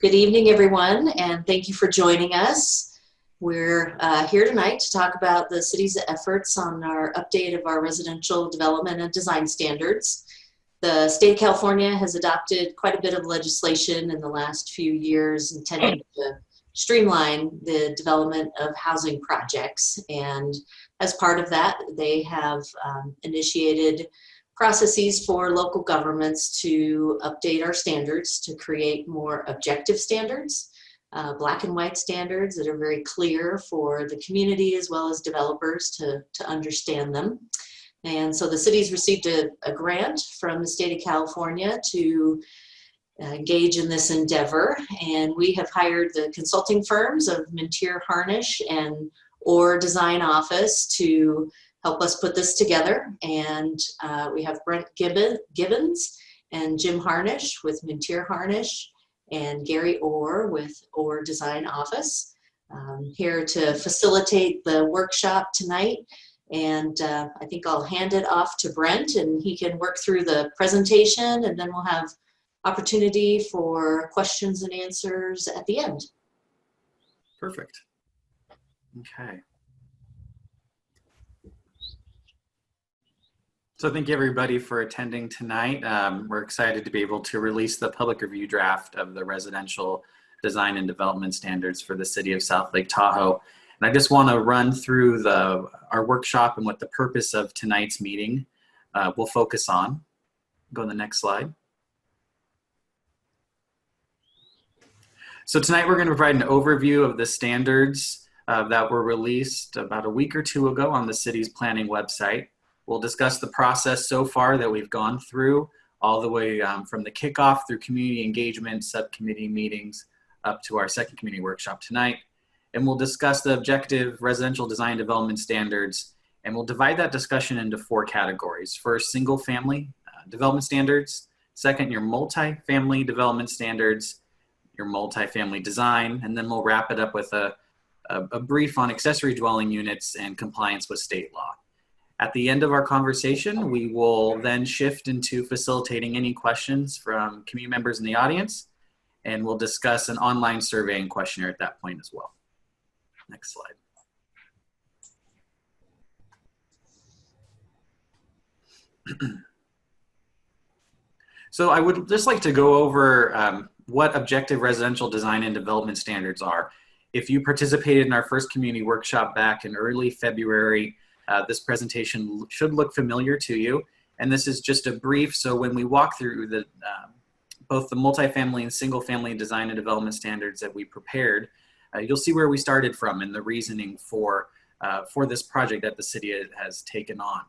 Good evening, everyone, and thank you for joining us. We're here tonight to talk about the city's efforts on our update of our residential development and design standards. The state of California has adopted quite a bit of legislation in the last few years intended to streamline the development of housing projects. And as part of that, they have initiated processes for local governments to update our standards to create more objective standards, black and white standards that are very clear for the community as well as developers to understand them. And so the city's received a grant from the state of California to engage in this endeavor. And we have hired the consulting firms of Mintier Harnish and Orr Design Office to help us put this together. And we have Brent Gibbons and Jim Harnish with Mintier Harnish and Gary Orr with Orr Design Office here to facilitate the workshop tonight. And I think I'll hand it off to Brent and he can work through the presentation, and then we'll have opportunity for questions and answers at the end. Perfect. Okay. So thank you everybody for attending tonight. We're excited to be able to release the public review draft of the residential design and development standards for the city of South Lake Tahoe. And I just want to run through our workshop and what the purpose of tonight's meeting will focus on. Go to the next slide. So tonight we're going to provide an overview of the standards that were released about a week or two ago on the city's planning website. We'll discuss the process so far that we've gone through, all the way from the kickoff through community engagement, subcommittee meetings, up to our second community workshop tonight. And we'll discuss the objective residential design development standards, and we'll divide that discussion into 4 categories. First, single family development standards. Second, your multi-family development standards, your multi-family design, and then we'll wrap it up with a brief on accessory dwelling units and compliance with state law. At the end of our conversation, we will then shift into facilitating any questions from community members in the audience, and we'll discuss an online survey and questionnaire at that point as well. Next slide. So I would just like to go over what objective residential design and development standards are. If you participated in our first community workshop back in early February, this presentation should look familiar to you, and this is just a brief. So when we walk through both the multifamily and single family design and development standards that we prepared, you'll see where we started from and the reasoning for this project that the city has taken on.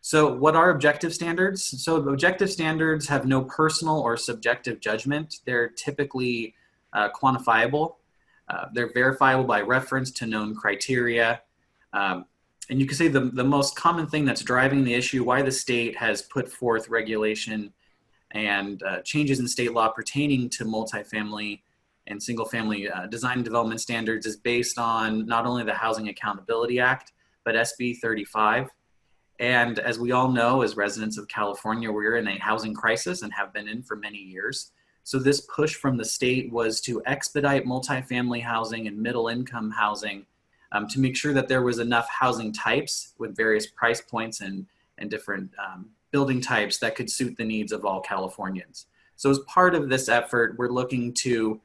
So what are objective standards? So objective standards have no personal or subjective judgment. They're typically quantifiable. They're verifiable by reference to known criteria. And you can say the most common thing that's driving the issue, why the state has put forth regulation and changes in state law pertaining to multifamily and single family design and development standards, is based on not only the Housing Accountability Act, but SB 35. And as we all know, as residents of California, we're in a housing crisis and have been in for many years. So this push from the state was to expedite multifamily housing and middle income housing to make sure that there was enough housing types with various price points and different building types that could suit the needs of all Californians. So as part of this effort, we're looking to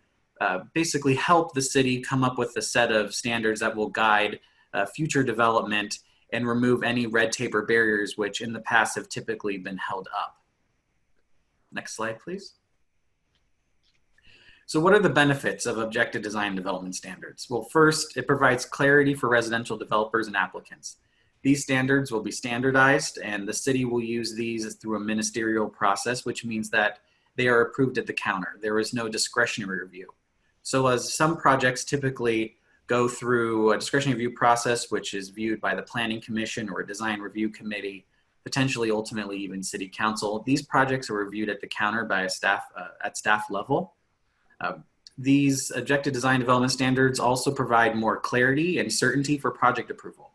basically help the city come up with a set of standards that will guide future development and remove any red tape or barriers which in the past have typically been held up. Next slide, please. So what are the benefits of objective design development standards? Well, first, it provides clarity for residential developers and applicants. These standards will be standardized, and the city will use these through a ministerial process, which means that they are approved at the counter. There is no discretionary review. So as some projects typically go through a discretionary review process, which is viewed by the Planning Commission or a design review committee, potentially ultimately even city council, these projects are reviewed at the counter by a staff at staff level. These objective design development standards also provide more clarity and certainty for project approval.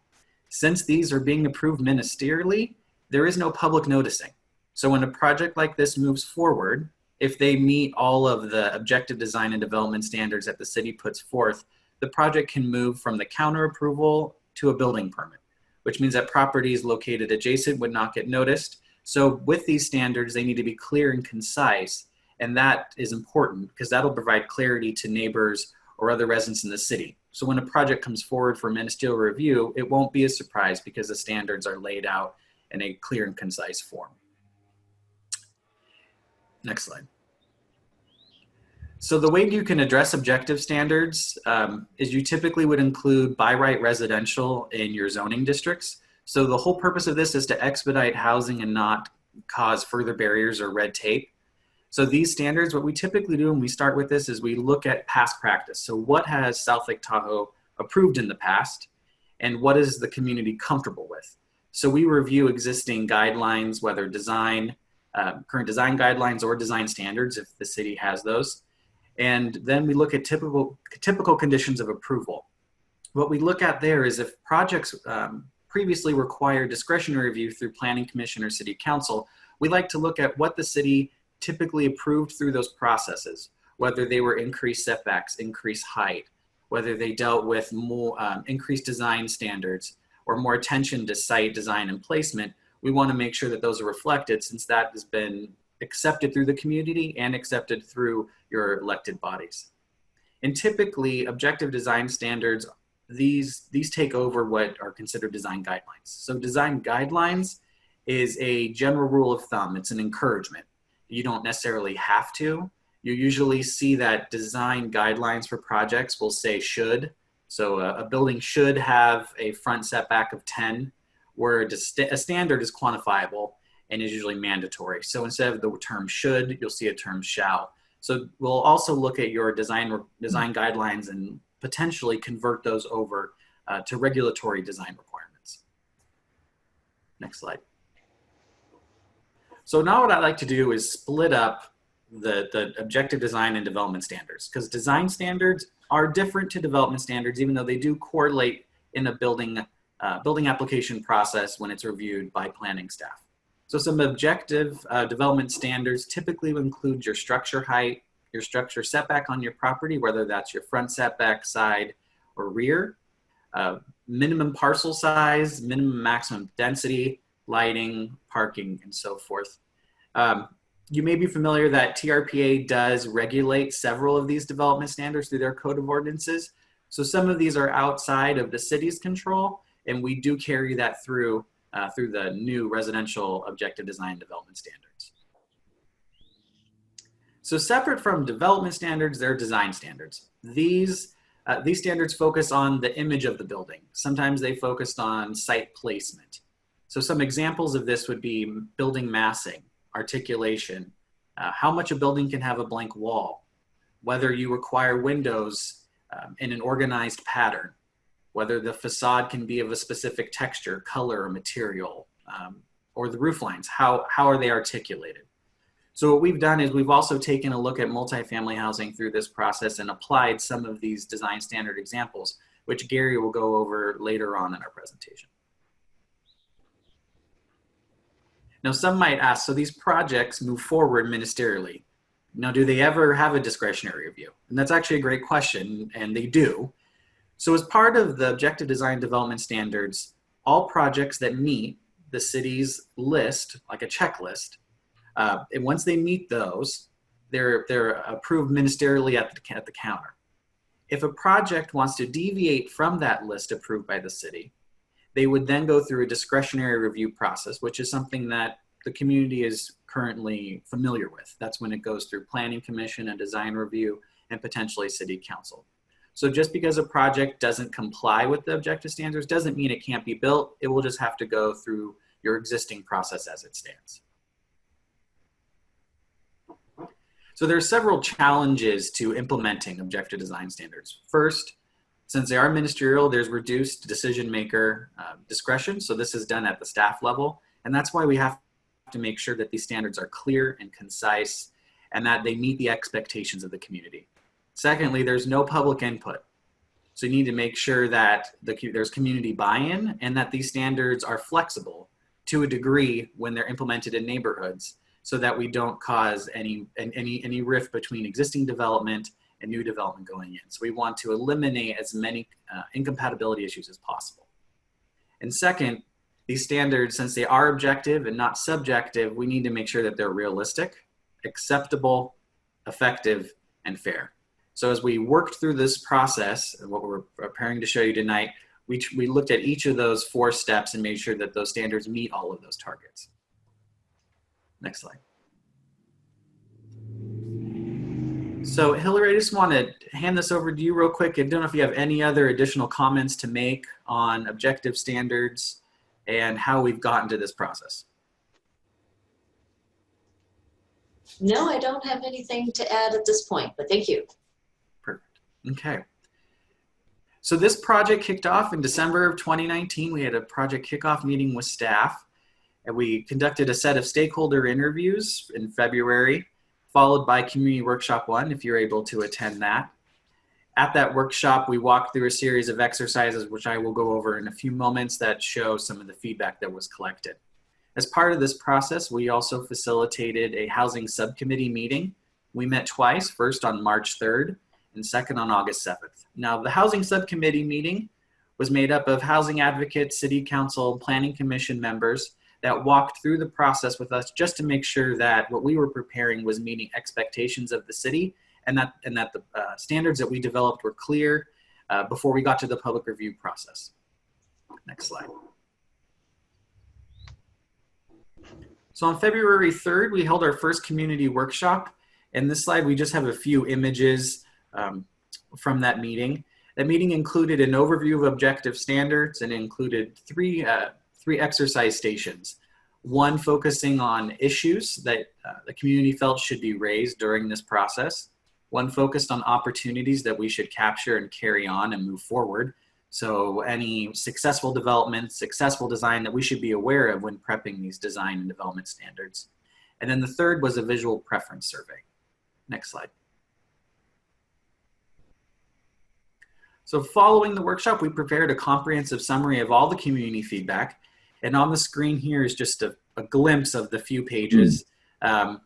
Since these are being approved ministerially, there is no public noticing. So when a project like this moves forward, if they meet all of the objective design and development standards that the city puts forth, the project can move from the counter approval to a building permit, which means that properties located adjacent would not get noticed. So with these standards, they need to be clear and concise, and that is important because that'll provide clarity to neighbors or other residents in the city. So when a project comes forward for ministerial review, it won't be a surprise because the standards are laid out in a clear and concise form. Next slide. So the way you can address objective standards is you typically would include by right residential in your zoning districts. So the whole purpose of this is to expedite housing and not cause further barriers or red tape. So these standards, what we typically do when we start with this is we look at past practice. So what has South Lake Tahoe approved in the past, and what is the community comfortable with? So we review existing guidelines, whether design, current design guidelines or design standards if the city has those. And then we look at typical conditions of approval. What we look at there is if projects previously required discretionary review through Planning Commission or City Council, we like to look at what the city typically approved through those processes, whether they were increased setbacks, increased height, whether they dealt with more increased design standards or more attention to site design and placement. We want to make sure that those are reflected since that has been accepted through the community and accepted through your elected bodies. And typically objective design standards, these take over what are considered design guidelines. So design guidelines is a general rule of thumb. It's an encouragement. You don't necessarily have to. You usually see that design guidelines for projects will say should. So a building should have a front setback of 10, where a standard is quantifiable and is usually mandatory. So instead of the term should, you'll see a term shall. So we'll also look at your design guidelines and potentially convert those over to regulatory design requirements. Next slide. So now what I'd like to do is split up the objective design and development standards, because design standards are different to development standards, even though they do correlate in a building application process when it's reviewed by planning staff. So some objective development standards typically will include your structure height, your structure setback on your property, whether that's your front setback, side, or rear, minimum parcel size, minimum maximum density, lighting, parking, and so forth. You may be familiar that TRPA does regulate several of these development standards through their code of ordinances. So some of these are outside of the city's control, and we do carry that through the new residential objective design and development standards. So separate from development standards, there are design standards. These standards focus on the image of the building. Sometimes they focus on site placement. So some examples of this would be building massing, articulation, how much a building can have a blank wall, whether you require windows in an organized pattern, whether the facade can be of a specific texture, color, or material, or the roof lines, how are they articulated? So what we've done is we've also taken a look at multifamily housing through this process and applied some of these design standard examples, which Gary will go over later on in our presentation. Now, some might ask, so these projects move forward ministerially. Now, do they ever have a discretionary review? And that's actually a great question, and they do. So as part of the objective design development standards, all projects that meet the city's list, like a checklist, and once they meet those, they're approved ministerially at the counter. If a project wants to deviate from that list approved by the city, they would then go through a discretionary review process, which is something that the community is currently familiar with. That's when it goes through Planning Commission and design review and potentially City Council. So just because a project doesn't comply with the objective standards doesn't mean it can't be built. It will just have to go through your existing process as it stands. So there are several challenges to implementing objective design standards. First, since they are ministerial, there's reduced decision maker discretion. So this is done at the staff level. And that's why we have to make sure that these standards are clear and concise and that they meet the expectations of the community. Secondly, there's no public input. So you need to make sure that there's community buy-in and that these standards are flexible to a degree when they're implemented in neighborhoods, so that we don't cause any rift between existing development and new development going in. So we want to eliminate as many incompatibility issues as possible. And second, these standards, since they are objective and not subjective, we need to make sure that they're realistic, acceptable, effective, and fair. So as we worked through this process, and what we're preparing to show you tonight, we looked at each of those 4 steps and made sure that those standards meet all of those targets. Next slide. So Hillary, I just want to hand this over to you real quick. I don't know if you have any other additional comments to make on objective standards and how we've gotten to this process. No, I don't have anything to add at this point, but thank you. Perfect. Okay. So this project kicked off in December of 2019. We had a project kickoff meeting with staff, and we conducted a set of stakeholder interviews in February, followed by Community Workshop 1, if you're able to attend that. At that workshop, we walked through a series of exercises, which I will go over in a few moments, that show some of the feedback that was collected. As part of this process, we also facilitated a housing subcommittee meeting. We met twice, first on March 3rd and second on August 7th. Now, the housing subcommittee meeting was made up of housing advocates, city council, planning commission members that walked through the process with us just to make sure that what we were preparing was meeting expectations of the city, and that the standards that we developed were clear before we got to the public review process. Next slide. So on February 3rd, we held our first community workshop. In this slide, we just have a few images from that meeting. That meeting included an overview of objective standards and included three exercise stations. One focusing on issues that the community felt should be raised during this process. One focused on opportunities that we should capture and carry on and move forward. So any successful development, successful design that we should be aware of when prepping these design and development standards. And then the third was a visual preference survey. Next slide. So following the workshop, we prepared a comprehensive summary of all the community feedback. And on the screen here is just a glimpse of the few pages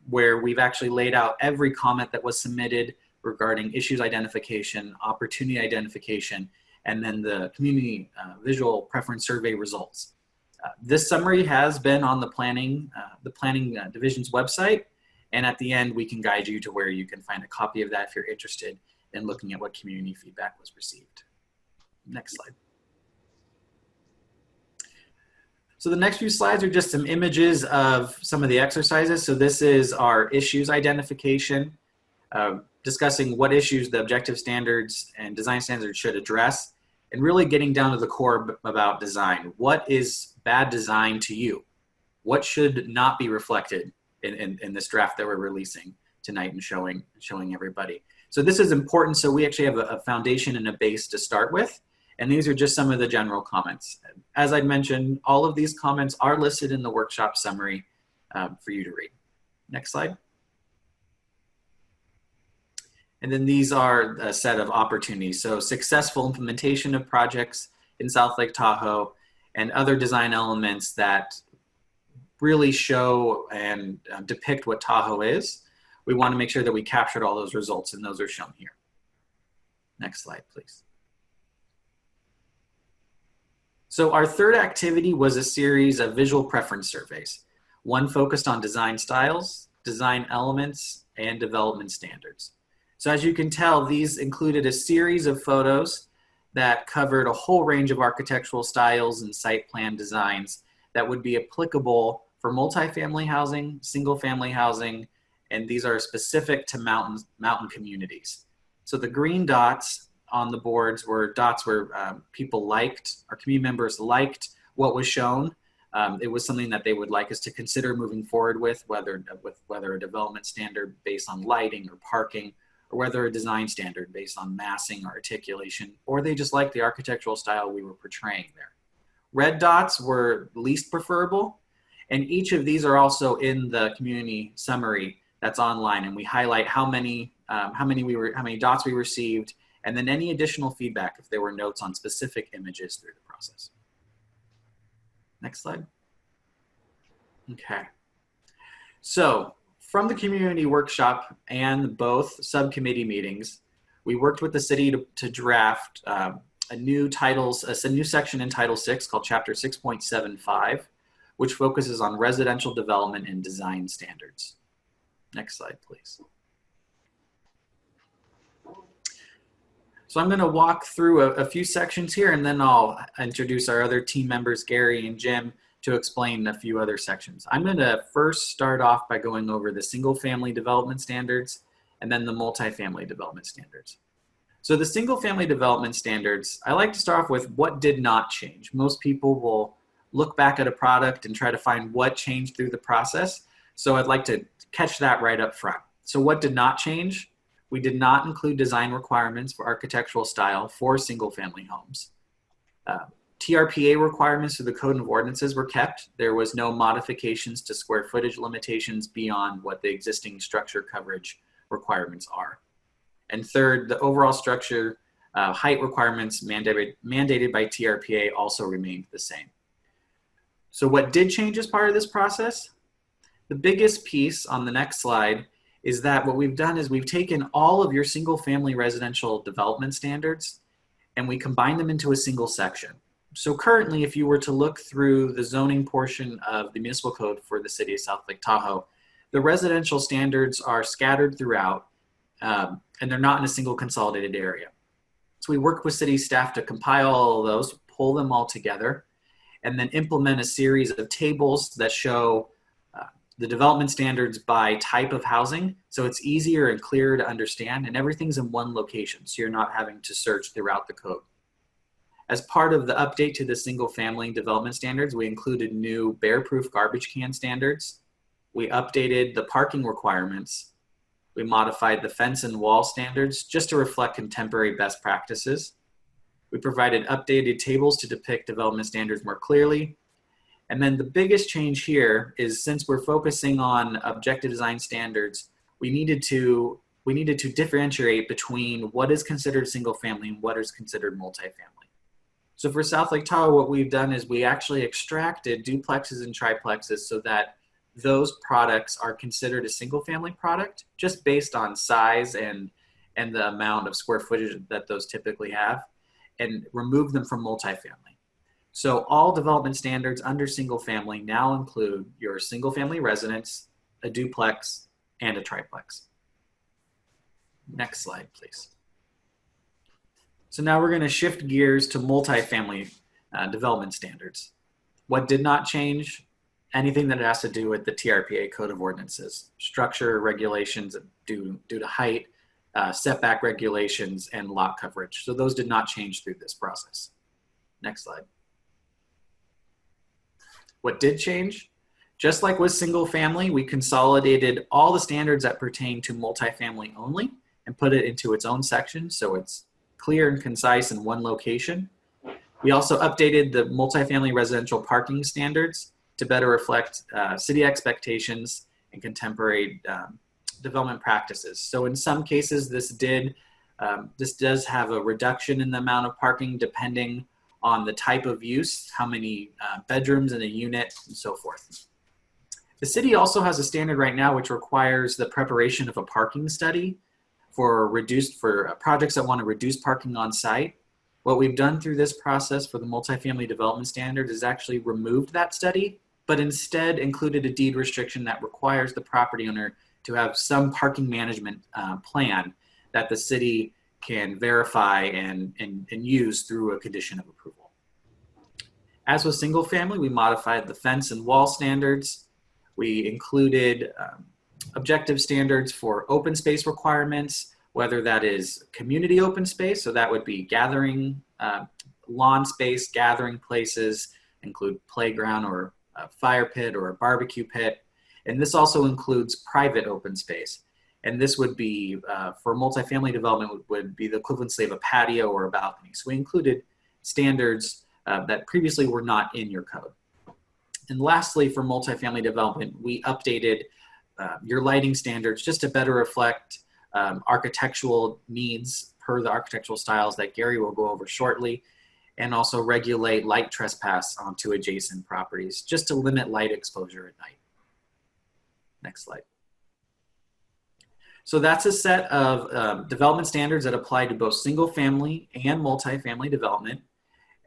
where we've actually laid out every comment that was submitted regarding issues identification, opportunity identification, and then the community visual preference survey results. This summary has been on the planning division's website, and at the end we can guide you to where you can find a copy of that if you're interested in looking at what community feedback was received. Next slide. So the next few slides are just some images of some of the exercises. So this is our issues identification, discussing what issues the objective standards and design standards should address, and really getting down to the core about design. What is bad design to you? What should not be reflected in this draft that we're releasing tonight and showing everybody? So this is important, so we actually have a foundation and a base to start with. And these are just some of the general comments. As I mentioned, all of these comments are listed in the workshop summary for you to read. Next slide. And then these are a set of opportunities. So successful implementation of projects in South Lake Tahoe and other design elements that really show and depict what Tahoe is. We want to make sure that we captured all those results, and those are shown here. Next slide, please. So our third activity was a series of visual preference surveys. One focused on design styles, design elements, and development standards. So as you can tell, these included a series of photos that covered a whole range of architectural styles and site plan designs that would be applicable for multifamily housing, single family housing, and these are specific to mountain communities. So the green dots on the boards were dots where people liked, our community members liked what was shown. It was something that they would like us to consider moving forward with, whether a development standard based on lighting or parking, or whether a design standard based on massing or articulation, or they just liked the architectural style we were portraying there. Red dots were least preferable, and each of these are also in the community summary that's online, and we highlight how many dots we received, and then any additional feedback if there were notes on specific images through the process. Next slide. Okay. So from the community workshop and both subcommittee meetings, we worked with the city to draft a new section in Title VI called Chapter 6.75, which focuses on residential development and design standards. Next slide, please. So I'm going to walk through a few sections here, and then I'll introduce our other team members, Gary and Jim, to explain a few other sections. I'm going to first start off by going over the single-family development standards and then the multifamily development standards. So the single-family development standards, I like to start off with what did not change. Most people will look back at a product and try to find what changed through the process. So I'd like to catch that right up front. So what did not change? We did not include design requirements for architectural style for single-family homes. TRPA requirements for the Code of Ordinances were kept. There was no modifications to square footage limitations beyond what the existing structure coverage requirements are. And third, the overall structure height requirements mandated by TRPA also remained the same. So what did change as part of this process? The biggest piece on the next slide is that what we've done is we've taken all of your single family residential development standards and we combine them into a single section. So currently, if you were to look through the zoning portion of the municipal code for the city of South Lake Tahoe, the residential standards are scattered throughout and they're not in a single consolidated area. So we worked with city staff to compile all of those, pull them all together, and then implement a series of tables that show the development standards by type of housing, so it's easier and clearer to understand, and everything's in one location, so you're not having to search throughout the code. As part of the update to the single family development standards, we included new bear-proof garbage can standards. We updated the parking requirements. We modified the fence and wall standards just to reflect contemporary best practices. We provided updated tables to depict development standards more clearly. And then the biggest change here is, since we're focusing on objective design standards, we needed to differentiate between what is considered single family and what is considered multifamily. So for South Lake Tahoe, what we've done is we actually extracted duplexes and triplexes so that those products are considered a single family product just based on size and the amount of square footage that those typically have, and remove them from multifamily. So all development standards under single family now include your single family residence, a duplex, and a triplex. Next slide, please. So now we're going to shift gears to multifamily development standards. What did not change? Anything that has to do with the TRPA Code of Ordinances, structure regulations due to height, setback regulations, and lot coverage. So those did not change through this process. Next slide. What did change? Just like with single family, we consolidated all the standards that pertain to multifamily only and put it into its own section so it's clear and concise in one location. We also updated the multifamily residential parking standards to better reflect city expectations and contemporary development practices. So in some cases, this does have a reduction in the amount of parking depending on the type of use, how many bedrooms in a unit, and so forth. The city also has a standard right now which requires the preparation of a parking study for projects that want to reduce parking on site. What we've done through this process for the multifamily development standard is actually removed that study, but instead included a deed restriction that requires the property owner to have some parking management plan that the city can verify and use through a condition of approval. As with single family, we modified the fence and wall standards. We included objective standards for open space requirements, whether that is community open space, so that would be gathering, lawn space, gathering places, include playground or a fire pit or a barbecue pit. And this also includes private open space. And this would be, for multifamily development, would be the equivalency of a patio or a balcony. So we included standards that previously were not in your code. And lastly, for multifamily development, we updated your lighting standards just to better reflect architectural needs per the architectural styles that Gary will go over shortly, and also regulate light trespass onto adjacent properties just to limit light exposure at night. Next slide. So that's a set of development standards that apply to both single family and multifamily development.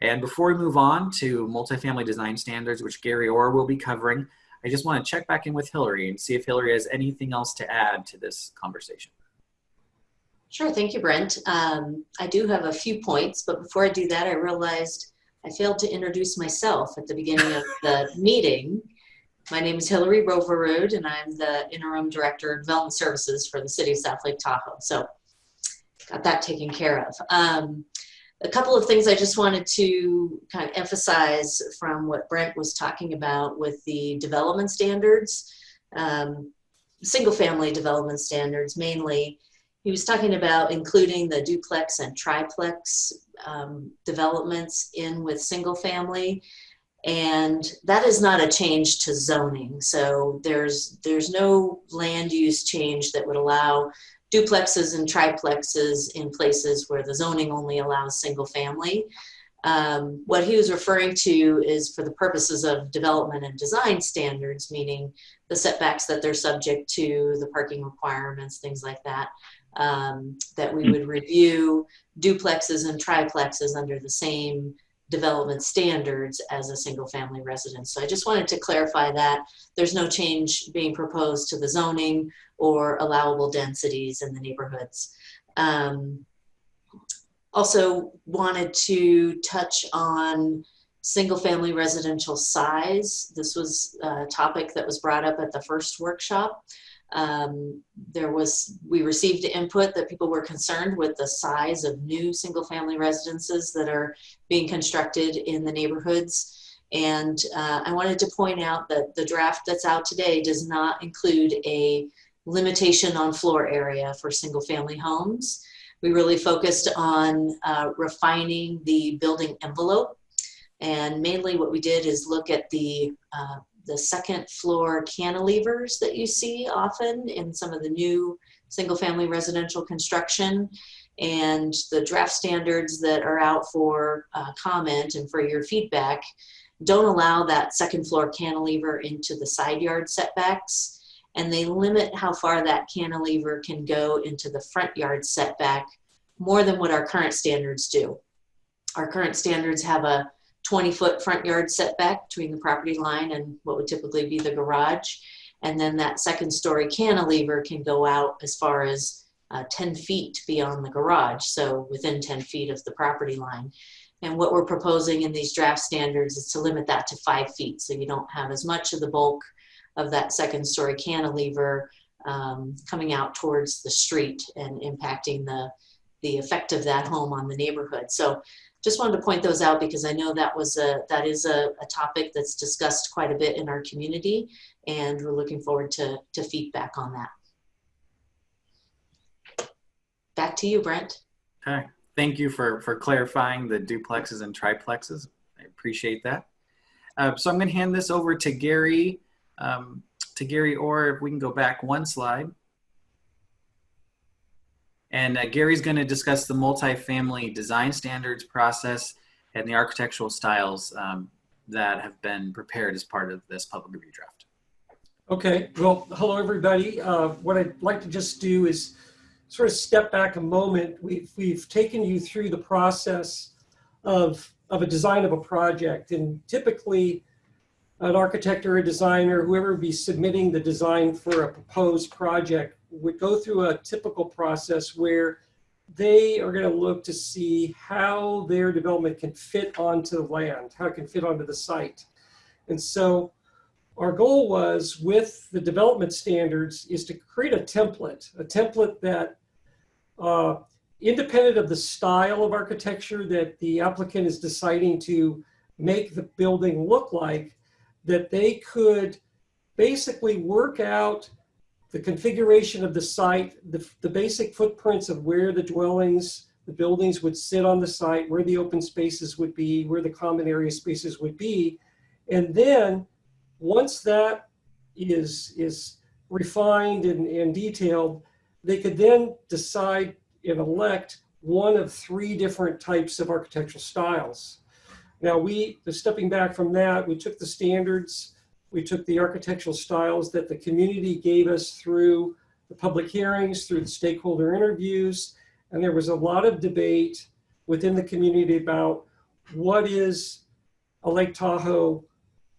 And before we move on to multifamily design standards, which Gary Orr will be covering, I just want to check back in with Hillary and see if Hillary has anything else to add to this conversation. Sure, thank you, Brent. I do have a few points, but before I do that, I realized I failed to introduce myself at the beginning of the meeting. My name is Hillary Roverud, and I'm the Interim Director of Development Services for the City of South Lake Tahoe. So got that taken care of. A couple of things I just wanted to kind of emphasize from what Brent was talking about with the development standards, single family development standards mainly. He was talking about including the duplex and triplex developments in with single family. And that is not a change to zoning. So there's no land use change that would allow duplexes and triplexes in places where the zoning only allows single family. What he was referring to is for the purposes of development and design standards, meaning the setbacks that they're subject to, the parking requirements, things like that, that we would review duplexes and triplexes under the same development standards as a single family residence. So I just wanted to clarify that there's no change being proposed to the zoning or allowable densities in the neighborhoods. Also wanted to touch on single family residential size. This was a topic that was brought up at the first workshop. We received input that people were concerned with the size of new single family residences that are being constructed in the neighborhoods. And I wanted to point out that the draft that's out today does not include a limitation on floor area for single family homes. We really focused on refining the building envelope. And mainly what we did is look at the second floor cantilevers that you see often in some of the new single family residential construction, and the draft standards that are out for comment and for your feedback don't allow that second floor cantilever into the side yard setbacks, and they limit how far that cantilever can go into the front yard setback more than what our current standards do. Our current standards have a 20-foot front yard setback between the property line and what would typically be the garage. And then that second story cantilever can go out as far as 10 feet beyond the garage, so within 10 feet of the property line. And what we're proposing in these draft standards is to limit that to 5 feet, so you don't have as much of the bulk of that second story cantilever coming out towards the street and impacting the effect of that home on the neighborhood. So just wanted to point those out because I know that is a topic that's discussed quite a bit in our community, and we're looking forward to feedback on that. Back to you, Brent. Okay, thank you for clarifying the duplexes and triplexes. I appreciate that. So I'm going to hand this over to Gary Orr. If we can go back one slide. And Gary's going to discuss the multifamily design standards process and the architectural styles that have been prepared as part of this public review draft. Okay, well, hello everybody. What I'd like to just do is sort of step back a moment. We've taken you through the process of a design of a project, and typically an architect or a designer, whoever would be submitting the design for a proposed project, would go through a typical process where they are going to look to see how their development can fit onto the land, how it can fit onto the site. And so our goal was, with the development standards, is to create a template that, independent of the style of architecture that the applicant is deciding to make the building look like, that they could basically work out the configuration of the site, the basic footprints of where the dwellings, the buildings would sit on the site, where the open spaces would be, where the common area spaces would be. And then once that is refined and detailed, they could then decide and elect one of 3 different types of architectural styles. Now stepping back from that, we took the standards, We took the architectural styles that the community gave us through the public hearings, through the stakeholder interviews, and there was a lot of debate within the community about what is a Lake Tahoe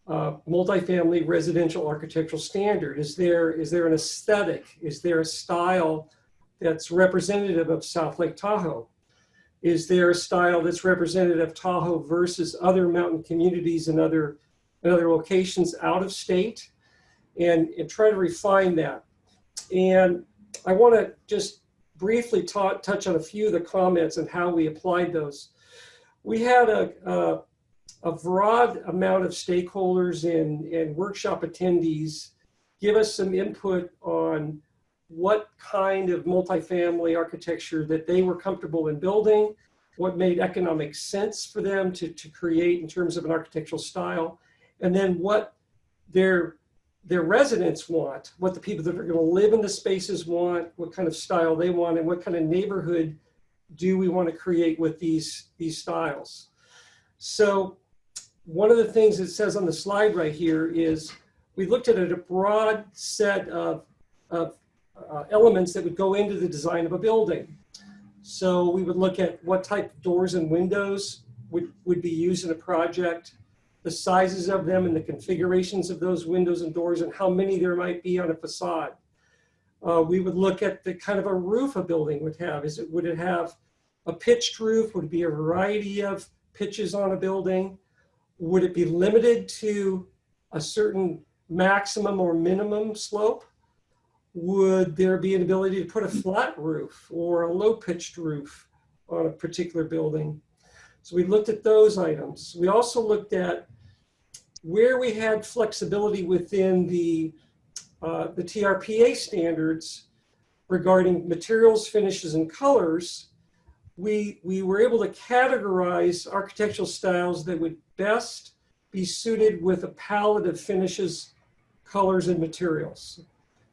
multifamily residential architectural standard. Is there an aesthetic? Is there a style that's representative of South Lake Tahoe? Is there a style that's representative of Tahoe versus other mountain communities and other locations out of state? And try to refine that. And I want to just briefly touch on a few of the comments and how we applied those. We had a broad amount of stakeholders and workshop attendees give us some input on what kind of multifamily architecture that they were comfortable in building, what made economic sense for them to create in terms of an architectural style, and then what their residents want, what the people that are going to live in the spaces want, what kind of style they want, and what kind of neighborhood do we want to create with these styles. So one of the things it says on the slide right here is we looked at a broad set of elements that would go into the design of a building. So we would look at what type of doors and windows would be used in a project, the sizes of them and the configurations of those windows and doors, and how many there might be on a facade. We would look at the kind of a roof a building would have. Would it have a pitched roof? Would it be a variety of pitches on a building? Would it be limited to a certain maximum or minimum slope? Would there be an ability to put a flat roof or a low pitched roof on a particular building? So we looked at those items. We also looked at where we had flexibility within the TRPA standards regarding materials, finishes, and colors. We were able to categorize architectural styles that would best be suited with a palette of finishes, colors, and materials.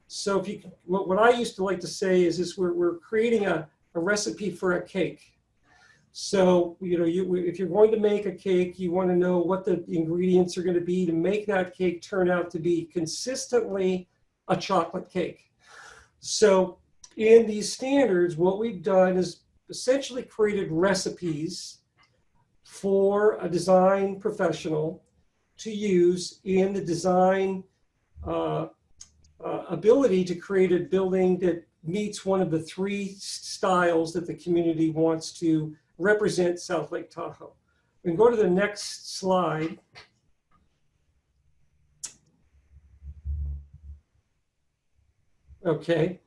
So if you, what I used to like to say is we're creating a recipe for a cake. So, you know, if you're going to make a cake, you want to know what the ingredients are going to be to make that cake turn out to be consistently a chocolate cake. So in these standards, what we've done is essentially created recipes for a design professional to use in the design ability to create a building that meets one of the three styles that the community wants to represent South Lake Tahoe. We can go to the next slide. Okay.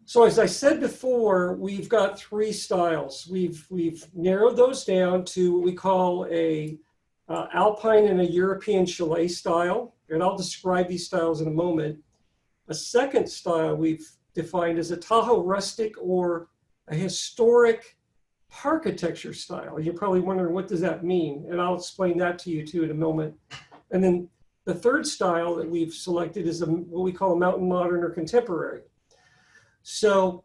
So as I said before, we've got three styles. We've narrowed those down to what we call a Alpine and a European chalet style, and I'll describe these styles in a moment. A second style we've defined as a Tahoe rustic or a historic architecture style. You're probably wondering, what does that mean? And I'll explain that to you too in a moment. And then the third style that we've selected is what we call a mountain modern or contemporary. So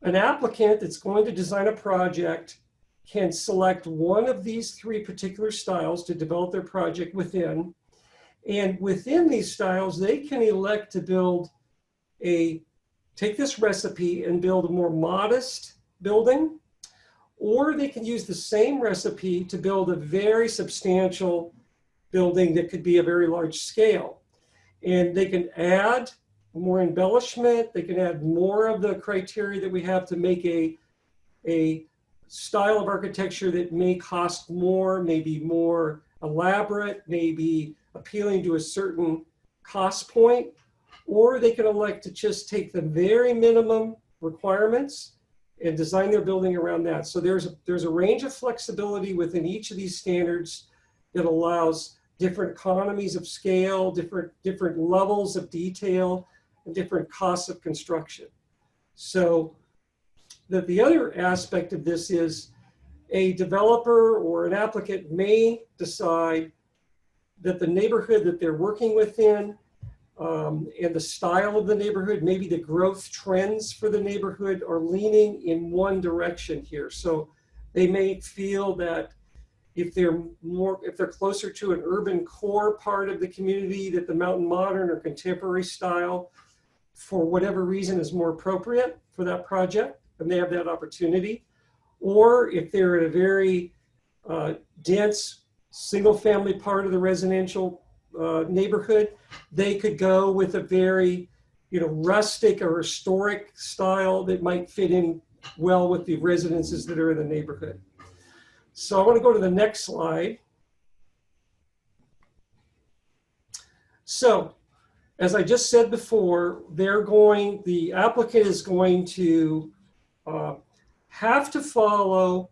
an applicant that's going to design a project can select one of these three particular styles to develop their project within. And within these styles, they can elect to take this recipe and build a more modest building, or they can use the same recipe to build a very substantial building that could be a very large scale. And they can add more embellishment, they can add more of the criteria that we have to make a style of architecture that may cost more, maybe more elaborate, maybe appealing to a certain cost point, or they can elect to just take the very minimum requirements and design their building around that. So there's a range of flexibility within each of these standards that allows different economies of scale, different levels of detail, and different costs of construction. So the other aspect of this is a developer or an applicant may decide that the neighborhood that they're working within and the style of the neighborhood, maybe the growth trends for the neighborhood are leaning in one direction here. So they may feel that if they're closer to an urban core part of the community, that the mountain modern or contemporary style, for whatever reason, is more appropriate for that project, and they have that opportunity. Or if they're in a very dense single-family part of the residential neighborhood, they could go with a very, rustic or historic style that might fit in well with the residences that are in the neighborhood. So I want to go to the next slide. So, as I just said before, the applicant is going to have to follow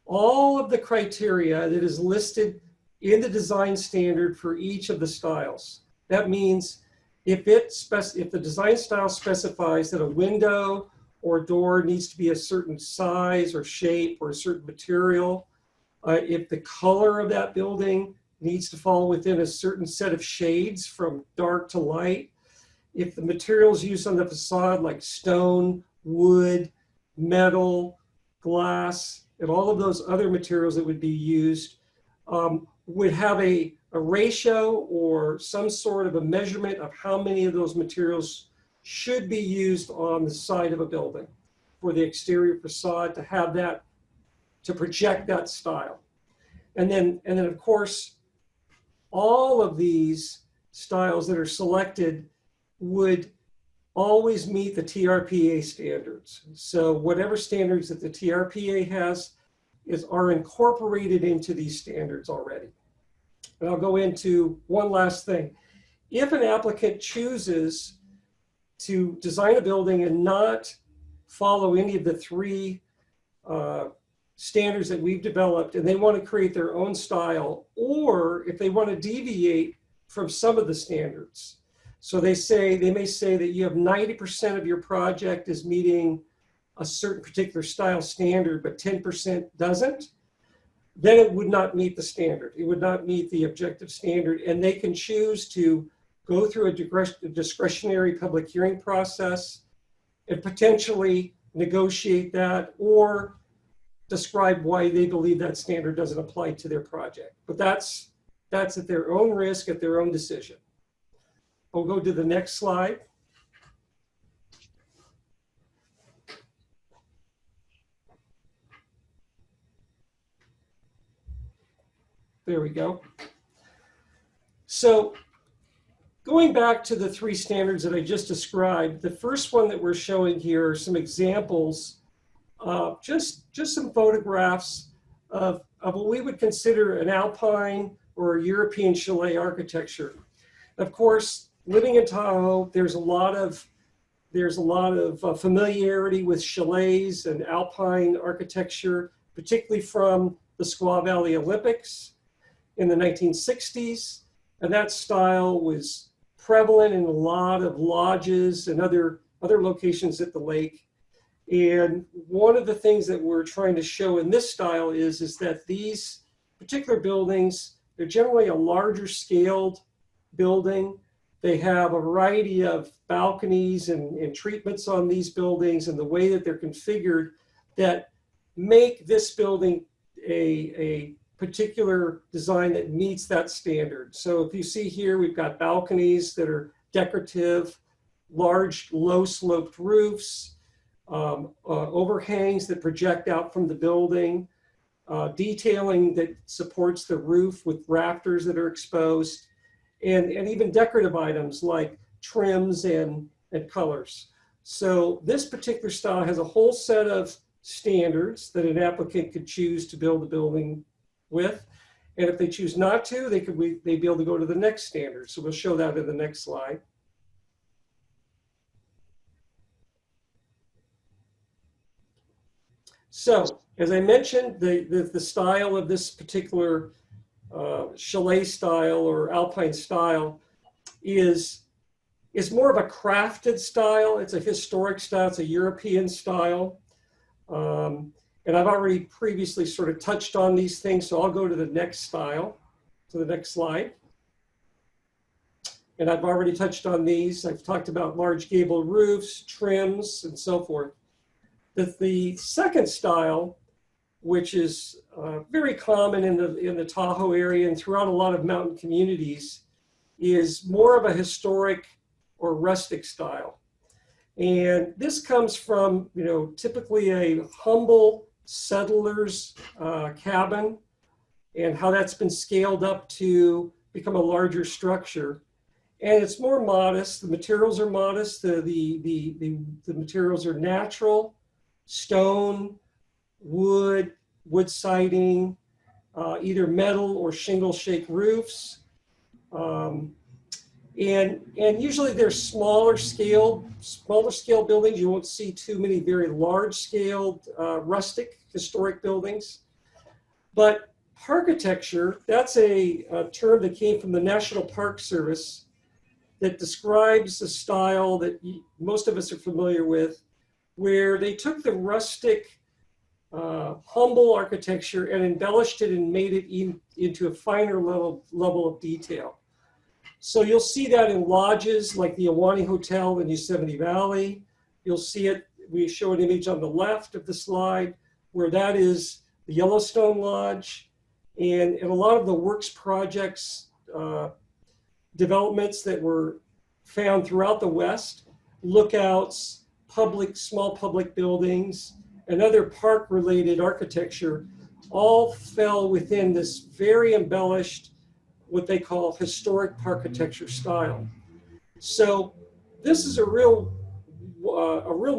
all of the criteria that is listed in the design standard for each of the styles. That means if the design style specifies that a window or door needs to be a certain size or shape or a certain material, if the color of that building needs to fall within a certain set of shades from dark to light, if the materials used on the facade like stone, wood, metal, glass, and all of those other materials that would be used would have a ratio or some sort of a measurement of how many of those materials should be used on the side of a building for the exterior facade to have that, to project that style. And then of course, all of these styles that are selected would always meet the TRPA standards. So whatever standards that the TRPA has are incorporated into these standards already. And I'll go into one last thing. If an applicant chooses to design a building and not follow any of the three standards that we've developed, and they want to create their own style, or if they want to deviate from some of the standards. So they may say that you have 90% of your project is meeting a certain particular style standard, but 10% doesn't, then it would not meet the standard. It would not meet the objective standard, and they can choose to go through a discretionary public hearing process and potentially negotiate that or describe why they believe that standard doesn't apply to their project. But that's at their own risk, at their own decision. We'll go to the next slide. There we go. So going back to the three standards that I just described, the first one that we're showing here are some examples, just some photographs of what we would consider an alpine or European chalet architecture. Of course, living in Tahoe, there's a lot of familiarity with chalets and alpine architecture, particularly from the Squaw Valley Olympics in the 1960s. And that style was prevalent in a lot of lodges and other locations at the lake. And one of the things that we're trying to show in this style is that these particular buildings, they're generally a larger scaled building. They have a variety of balconies and treatments on these buildings and the way that they're configured that make this building a particular design that meets that standard. So if you see here, we've got balconies that are decorative, large, low sloped roofs, overhangs that project out from the building, detailing that supports the roof with rafters that are exposed, and even decorative items like trims and colors. So this particular style has a whole set of standards that an applicant could choose to build a building with. And if they choose not to, they'd be able to go to the next standard. So we'll show that in the next slide. So as I mentioned, the style of this particular chalet style or alpine style is more of a crafted style. It's a historic style. It's a European style. And I've already previously sort of touched on these things, so I'll go to the next style, to the next slide. And I've already touched on these. I've talked about large gable roofs, trims, and so forth. The second style which is very common in the Tahoe area and throughout a lot of mountain communities, is more of a historic or rustic style. And this comes from, typically a humble settler's cabin, and how that's been scaled up to become a larger structure. And it's more modest. The materials are modest. The materials are natural, stone, wood siding, either metal or shingle shake roofs. And usually they're smaller scale buildings. You won't see too many very large scaled rustic historic buildings. But parkitecture, that's a term that came from the National Park Service that describes a style that most of us are familiar with, where they took the rustic, humble architecture and embellished it and made it into a finer level of detail. So you'll see that in lodges like the Ahwahnee Hotel in Yosemite Valley. You'll see it, we show an image on the left of the slide, where that is the Yellowstone Lodge. And a lot of the works projects, developments that were found throughout the West, lookouts, small public buildings, and other park-related architecture all fell within this very embellished, what they call historic parkitecture style. So this is a real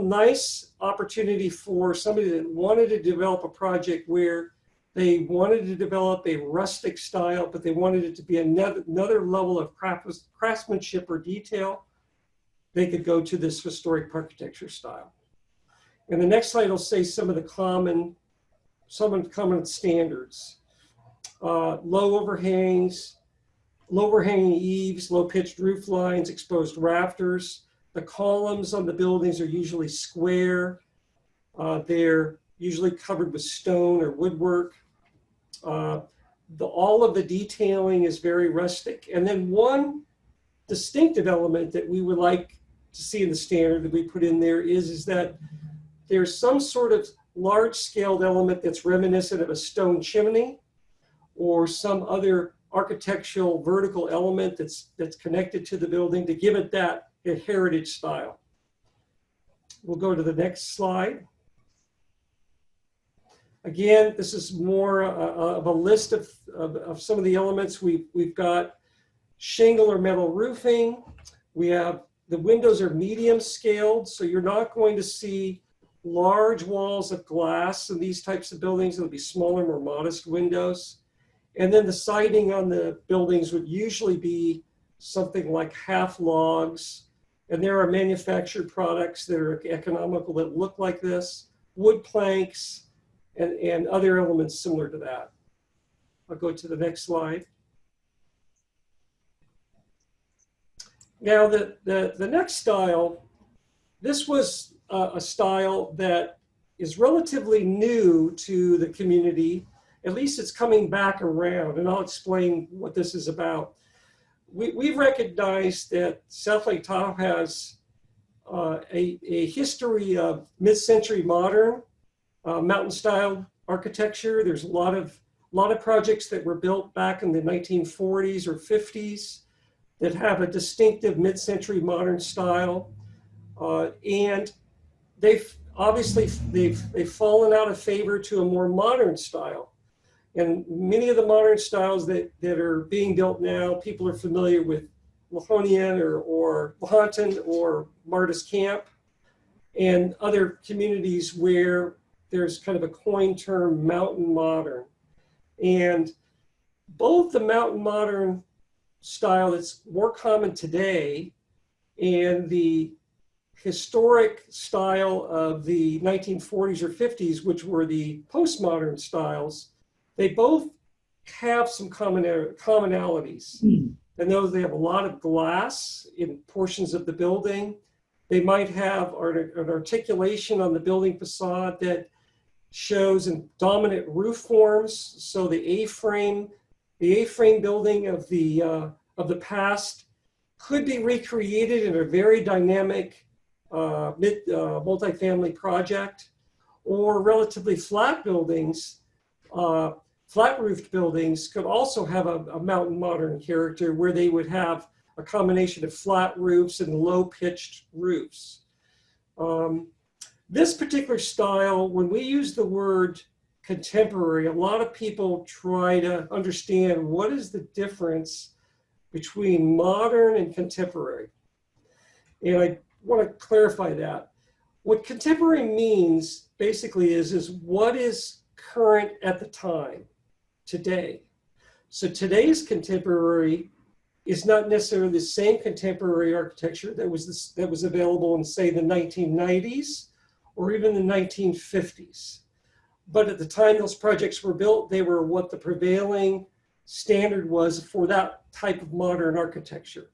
nice opportunity for somebody that wanted to develop a project where they wanted to develop a rustic style, but they wanted it to be another level of craftsmanship or detail. They could go to this historic architecture style. And the next slide will say some of the common standards. Low overhanging eaves, low pitched roof lines, exposed rafters. The columns on the buildings are usually square. They're usually covered with stone or woodwork. All of the detailing is very rustic. And then one distinctive element that we would like to see in the standard that we put in there is that there's some sort of large-scaled element that's reminiscent of a stone chimney or some other architectural vertical element that's connected to the building to give it that heritage style. We'll go to the next slide. Again, this is more of a list of some of the elements. We've got shingle or metal roofing. We have the windows are medium scaled, so you're not going to see large walls of glass in these types of buildings. It'll be smaller, more modest windows. And then the siding on the buildings would usually be something like half logs. And there are manufactured products that are economical that look like this, wood planks, and other elements similar to that. I'll go to the next slide. Now the next style, this was a style that is relatively new to the community. At least it's coming back around, and I'll explain what this is about. We've recognized that South Lake Tahoe has a history of mid-century modern mountain style architecture. There's a lot of projects that were built back in the 1940s or 50s that have a distinctive mid-century modern style, and they've fallen out of favor to a more modern style. And many of the modern styles that are being built now, people are familiar with Lahontan or Lahontan or Martis Camp and other communities where there's kind of a coined term, mountain modern. And both the mountain modern style that's more common today and the historic style of the 1940s or 50s, which were the postmodern styles, they both have some commonalities. And those, they have a lot of glass in portions of the building. They might have an articulation on the building facade that shows in dominant roof forms. So the A-frame building of the past could be recreated in a very dynamic multifamily project, or relatively flat buildings, flat roofed buildings could also have a mountain modern character where they would have a combination of flat roofs and low pitched roofs. This particular style, when we use the word contemporary, a lot of people try to understand what is the difference between modern and contemporary. And I want to clarify that. What contemporary means basically is what is current at the time, today. So today's contemporary is not necessarily the same contemporary architecture that was available in, say, the 1990s or even the 1950s. But at the time those projects were built, they were what the prevailing standard was for that type of modern architecture.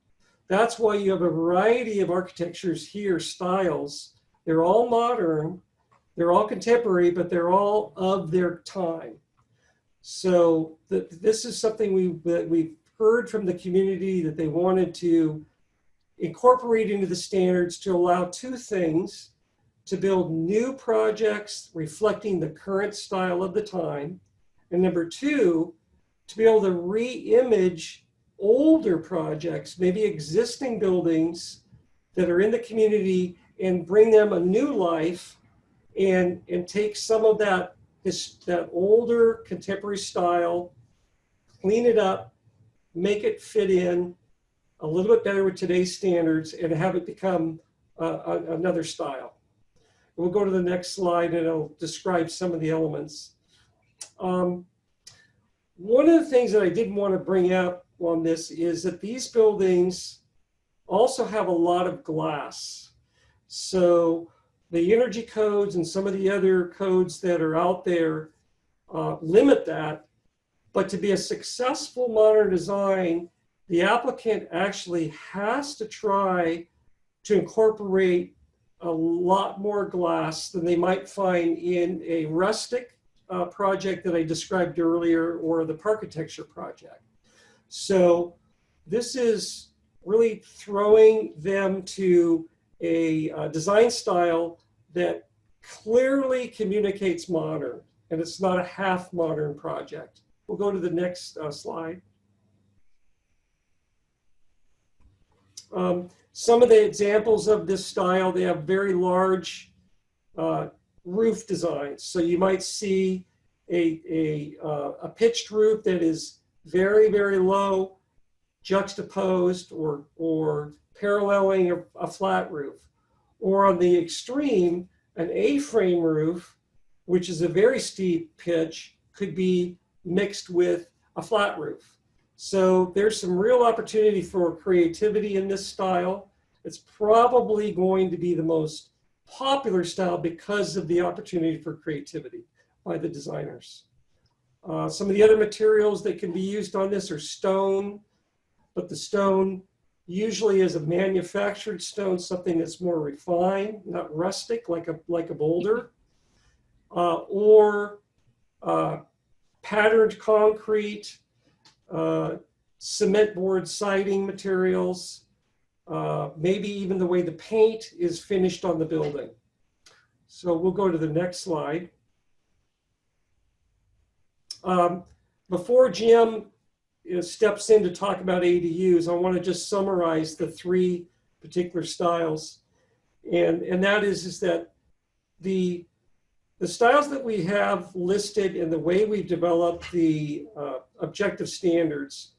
That's why you have a variety of architectures here, styles. They're all modern, they're all contemporary, but they're all of their time. So this is something that we've heard from the community that they wanted to incorporate into the standards to allow two things: to build new projects reflecting the current style of the time, and number two, to be able to re-image older projects, maybe existing buildings that are in the community, and bring them a new life and take some of that older contemporary style, clean it up, make it fit in a little bit better with today's standards, and have it become another style. We'll go to the next slide and it'll describe some of the elements. One of the things that I did want to bring up on this is that these buildings also have a lot of glass. So the energy codes and some of the other codes that are out there limit that. But to be a successful modern design, the applicant actually has to try to incorporate a lot more glass than they might find in a rustic project that I described earlier, or the Parkitecture project. So this is really throwing them to a design style that clearly communicates modern, and it's not a half modern project. We'll go to the next slide. Some of the examples of this style, they have very large roof designs. So you might see a pitched roof that is very, very low, juxtaposed or paralleling a flat roof. Or on the extreme, an A-frame roof, which is a very steep pitch, could be mixed with a flat roof. So there's some real opportunity for creativity in this style. It's probably going to be the most popular style because of the opportunity for creativity by the designers. Some of the other materials that can be used on this are stone, but the stone usually is a manufactured stone, something that's more refined, not rustic like a boulder, or patterned concrete, cement board siding materials, maybe even the way the paint is finished on the building. So we'll go to the next slide. Before Jim steps in to talk about ADUs, I want to just summarize the three particular styles. And that is that the styles that we have listed and the way we've developed the objective standards,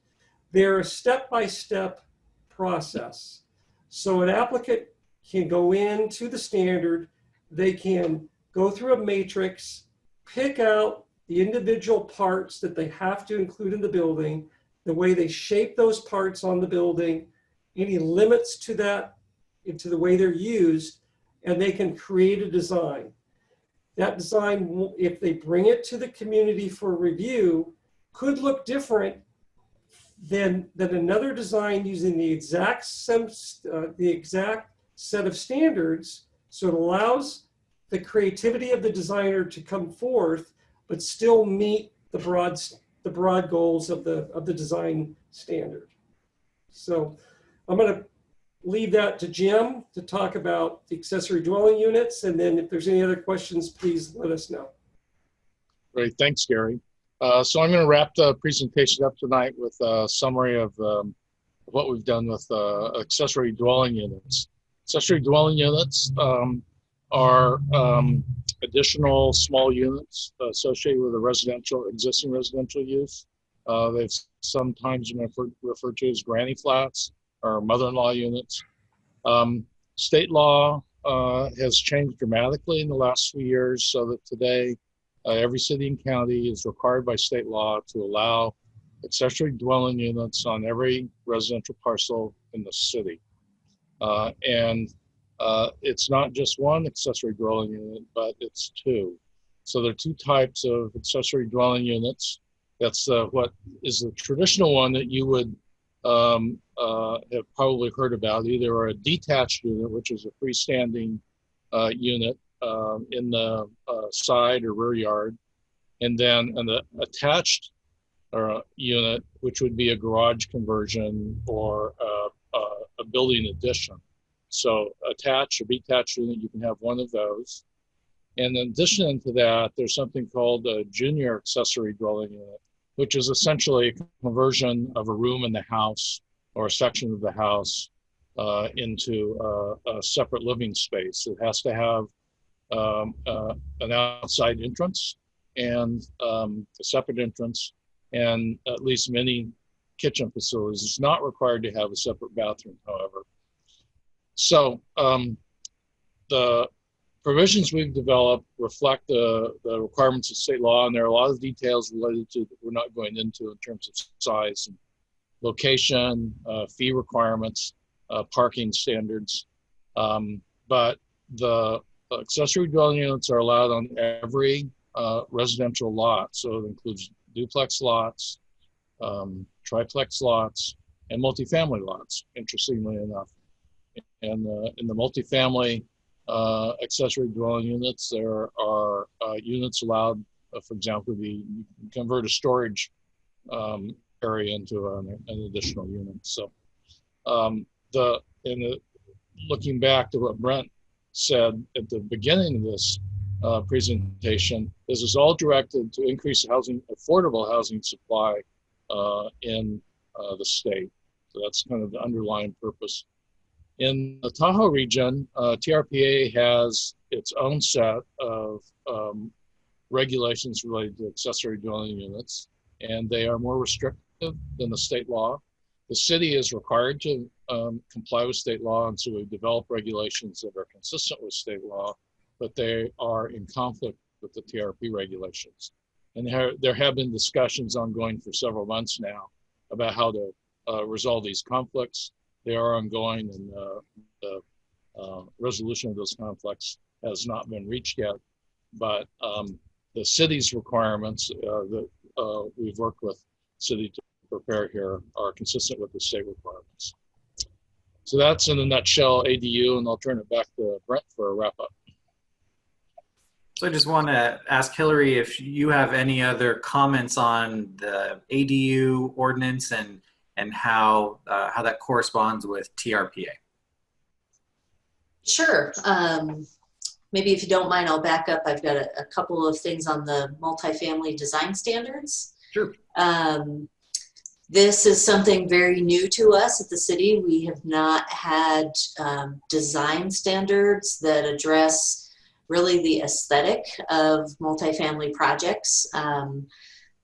they're a step-by-step process. So an applicant can go into the standard, they can go through a matrix, pick out the individual parts that they have to include in the building, the way they shape those parts on the building, any limits to that, into the way they're used, and they can create a design. That design, if they bring it to the community for review, could look different than another design using the exact set of standards. So it allows the creativity of the designer to come forth, but still meet the broad goals of the design standard. So I'm going to leave that to Jim to talk about the accessory dwelling units. And then if there's any other questions, please let us know. Great, thanks, Gary. So I'm going to wrap the presentation up tonight with a summary of what we've done with accessory dwelling units. Accessory dwelling units are additional small units associated with a existing residential use. They've sometimes been referred to as granny flats or mother-in-law units. State law has changed dramatically in the last few years, so that today every city and county is required by state law to allow accessory dwelling units on every residential parcel in the city. It's not just one accessory dwelling unit, but it's two. So there are two types of accessory dwelling units. That's what is the traditional one that you would have probably heard about, either a detached unit, which is a freestanding unit in the side or rear yard, and then an attached unit, which would be a garage conversion or a building addition. So attached or detached unit, you can have one of those. And in addition to that, there's something called a junior accessory dwelling unit, which is essentially a conversion of a room in the house or a section of the house into a separate living space. It has to have an outside entrance and a separate entrance, and at least many kitchen facilities. It's not required to have a separate bathroom, however. So the provisions we've developed reflect the requirements of state law, and there are a lot of details related to that we're not going into in terms of size and location, fee requirements, parking standards. But the accessory dwelling units are allowed on every residential lot. So it includes duplex lots, triplex lots, and multifamily lots, interestingly enough. And in the multifamily accessory dwelling units, there are units allowed, for example, you convert a storage area into an additional unit. So looking back to what Brent said at the beginning of this presentation, this is all directed to increase affordable housing supply in the state. So that's kind of the underlying purpose. In the Tahoe region, TRPA has its own set of regulations related to accessory dwelling units, and they are more restrictive than the state law. The city is required to comply with state law, and so we've developed regulations that are consistent with state law, but they are in conflict with the TRP regulations. And there have been discussions ongoing for several months now about how to resolve these conflicts. They are ongoing, and the resolution of those conflicts has not been reached yet. But the city's requirements that we've worked with city to prepare here are consistent with the state requirements. So that's in a nutshell ADU, and I'll turn it back to Brent for a wrap up. So I just want to ask Hillary if you have any other comments on the ADU ordinance and how that corresponds with TRPA. Sure. Maybe if you don't mind, I'll back up. I've got a couple of things on the multifamily design standards. Sure. This is something very new to us at the city. We have not had design standards that address really the aesthetic of multifamily projects.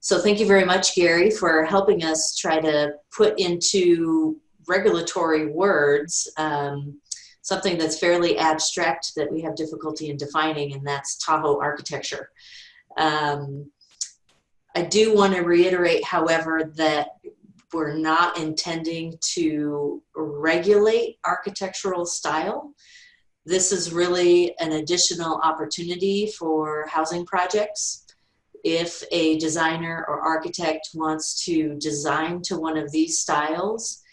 So thank you very much, Gary, for helping us try to put into regulatory words something that's fairly abstract that we have difficulty in defining, and that's Tahoe architecture. I do want to reiterate, however, that we're not intending to regulate architectural style. This is really an additional opportunity for housing projects. If a designer or architect wants to design to one of these styles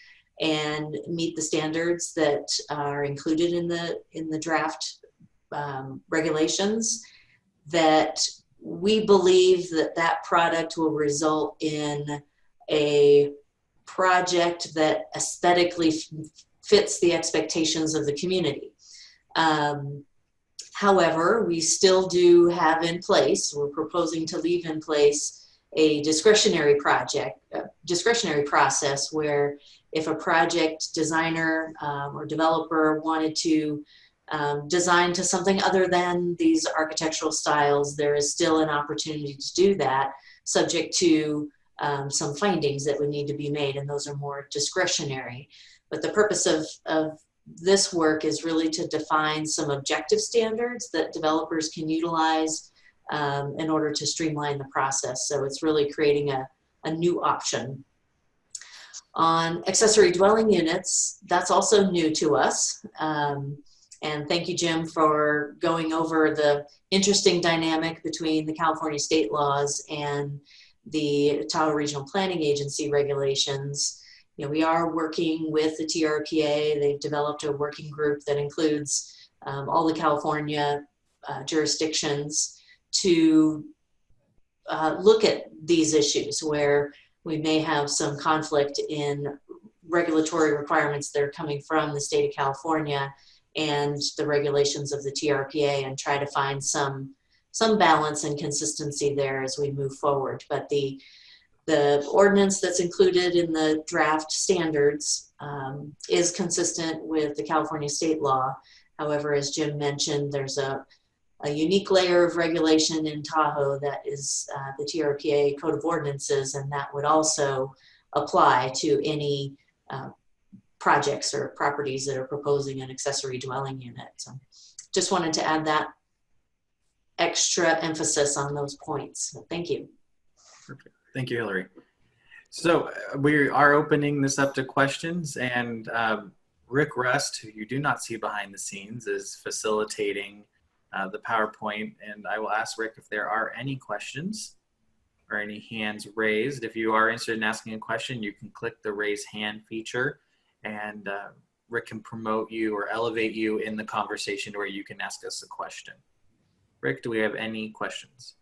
and meet the standards that are included in the draft regulations, that we believe that product will result in a project that aesthetically fits the expectations of the community. However, we still do have in place, we're proposing to leave in place a discretionary process where if a project designer or developer wanted to design to something other than these architectural styles, there is still an opportunity to do that, subject to some findings that would need to be made, and those are more discretionary. But the purpose of this work is really to define some objective standards that developers can utilize in order to streamline the process. So it's really creating a new option. On accessory dwelling units, that's also new to us. And thank you, Jim, for going over the interesting dynamic between the California state laws and the Tahoe Regional Planning Agency regulations. You know, we are working with the TRPA. They've developed a working group that includes all the California jurisdictions to look at these issues where we may have some conflict in regulatory requirements that are coming from the state of California and the regulations of the TRPA, and try to find some balance and consistency there as we move forward. But the ordinance that's included in the draft standards is consistent with the California state law. However, as Jim mentioned, there's a unique layer of regulation in Tahoe that is the TRPA Code of Ordinances, and that would also apply to any projects or properties that are proposing an accessory dwelling unit. So just wanted to add that extra emphasis on those points. So thank you. Perfect. Thank you, Hillary. So we are opening this up to questions, and Rick Rust, who you do not see behind the scenes, is facilitating the PowerPoint, and I will ask Rick if there are any questions or any hands raised. If you are interested in asking a question, you can click the raise hand feature, and Rick can promote you or elevate you in the conversation where you can ask us a question. Rick, do we have any questions?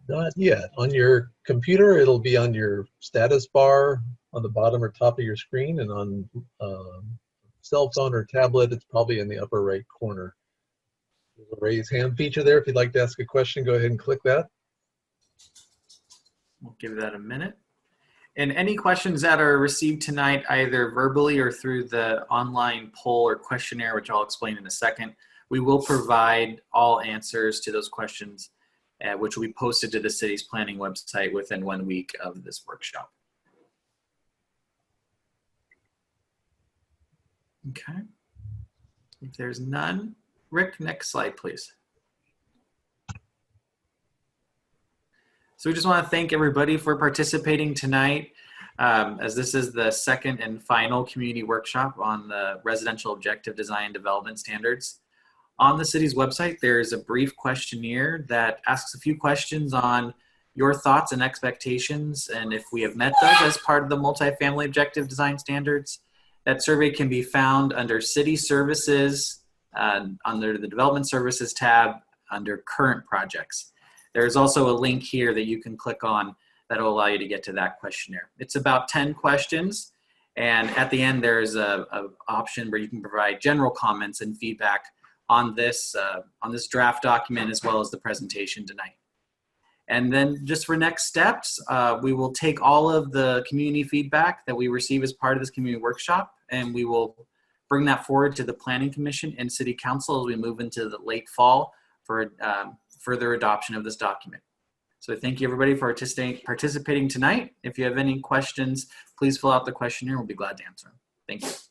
Not yet. On your computer, it'll be on your status bar on the bottom or top of your screen, and on cell phone or tablet, it's probably in the upper right corner. There's a raise hand feature there. If you'd like to ask a question, go ahead and click that. We'll give that a minute. And any questions that are received tonight, either verbally or through the online poll or questionnaire, which I'll explain in a second, we will provide all answers to those questions, which will be posted to the city's planning website within 1 week of this workshop. Okay. If there's none, Rick, next slide, please. So we just want to thank everybody for participating tonight, as this is the second and final community workshop on the residential objective design and development standards. On the city's website, there's a brief questionnaire that asks a few questions on your thoughts and expectations, and if we have met those as part of the multifamily objective design standards. That survey can be found under City Services, under the Development Services tab, under Current Projects. There's also a link here that you can click on that will allow you to get to that questionnaire. It's about 10 questions, and at the end there's a option where you can provide general comments and feedback on this draft document as well as the presentation tonight. And then just for next steps, we will take all of the community feedback that we receive as part of this community workshop, and we will bring that forward to the Planning Commission and City Council as we move into the late fall for further adoption of this document. So thank you everybody for participating tonight. If you have any questions, please fill out the questionnaire. We'll be glad to answer them. Thank you.